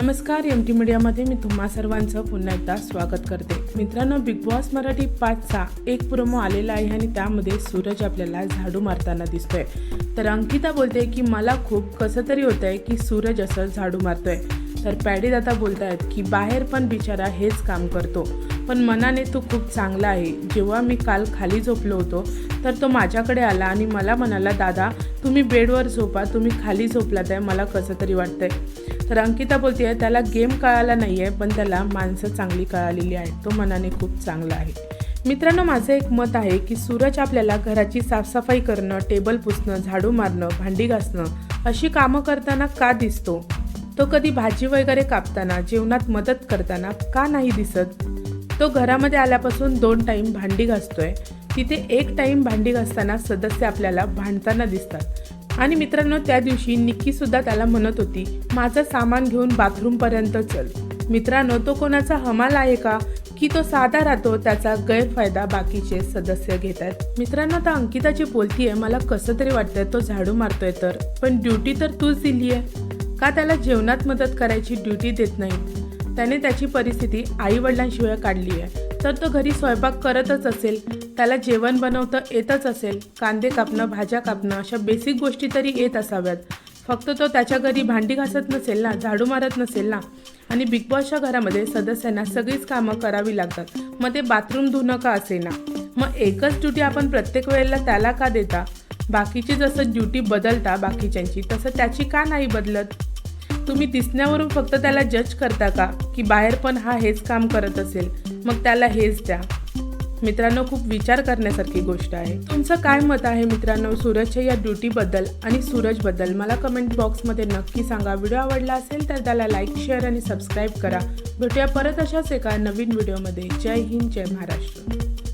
नमस्कार, M T मीडियामध्ये मी तुम्हा सर्वांचं पुन्हा एकदा स्वागत करते. मित्रांनो, बिग बॉस मराठी 5चा एक प्रोमो आलेला आहे आणि त्यामध्ये सूरज आपल्याला झाडू मारताना दिसतोय. तर अंकिता बोलते की मला खूप कसं तरी होतंय की सूरज असं झाडू मारतोय. तर पॅडी दादा बोलत आहेत की बाहेर पण बिचारा हेच काम करतो, पण मनाने तो खूप चांगला आहे. जेव्हा मी काल खाली झोपलो होतो तर तो माझ्याकडे आला आणि मला म्हणाला, दादा तुम्ही बेडवर झोपा, तुम्ही खाली झोपलात आहे, मला कसं तरी वाटतंय. तर अंकिता बोलते आहे त्याला गेम कळाला नाही आहे, पण त्याला माणसं चांगली कळालेली आहेत, तो मनाने खूप चांगला आहे. मित्रांनो, माझं एक मत आहे की सूरज आपल्याला घराची साफसफाई करणं, टेबल पुसणं, झाडू मारणं, भांडी घासणं अशी कामं करताना का दिसतो? तो कधी भाजी वगैरे कापताना, जेवणात मदत करताना का नाही दिसत? तो घरामध्ये आल्यापासून 2 टाईम भांडी घासतोय, तिथे 1 टाईम भांडी घासताना सदस्य आपल्याला भांडताना दिसतात. आणि मित्रांनो, त्या दिवशी निक्कीसुद्धा त्याला म्हणत होती, माझं सामान घेऊन बाथरूमपर्यंत चल. मित्रांनो, तो कोणाचा हमाल आहे का की तो साधा राहतो, त्याचा गैरफायदा बाकीचे सदस्य घेत आहेत. मित्रांनो, आता अंकिताची बोलती आहे, मला कसं तरी वाटतंय तो झाडू मारतोय तर, पण ड्युटी तर तूच दिली आहे का? त्याला जेवणात मदत करायची ड्युटी देत नाही. त्याने त्याची परिस्थिती आईवडिलांशिवाय काढली आहे, तर तो घरी स्वयंपाक करतच असेल, त्याला जेवण बनवतं येतच असेल, कांदे कापणं, भाज्या कापणं अशा बेसिक गोष्टी तरी येत असाव्यात. फक्त तो त्याच्या घरी भांडी घासत नसेल ना, झाडू मारत नसेल ना. आणि बिग बॉसच्या घरामध्ये सदस्यांना सगळीच कामं करावी लागतात, मग ते बाथरूम धुणं का असेना. मग एकच ड्युटी आपण प्रत्येक वेळेला त्याला का देता? बाकीची जसं ड्युटी बदलता बाकीच्यांची, तसं त्याची का नाही बदलत? तुम्ही दिसण्यावरून फक्त त्याला जज करता का की बाहेर पण हा हेच काम करत असेल, मग त्याला हेच द्या? मित्रांनो, खूप विचार करण्यासारखी गोष्ट आहे. तुमचं काय मत आहे मित्रांनो सूरजच्या या ड्युटीबद्दल आणि सूरजबद्दल? मला कमेंट बॉक्समध्ये नक्की सांगा. व्हिडिओ आवडला असेल तर त्याला लाईक, शेअर आणि सबस्क्राईब करा. भेटूया परत अशाच एका नवीन व्हिडिओमध्ये. जय हिंद, जय महाराष्ट्र.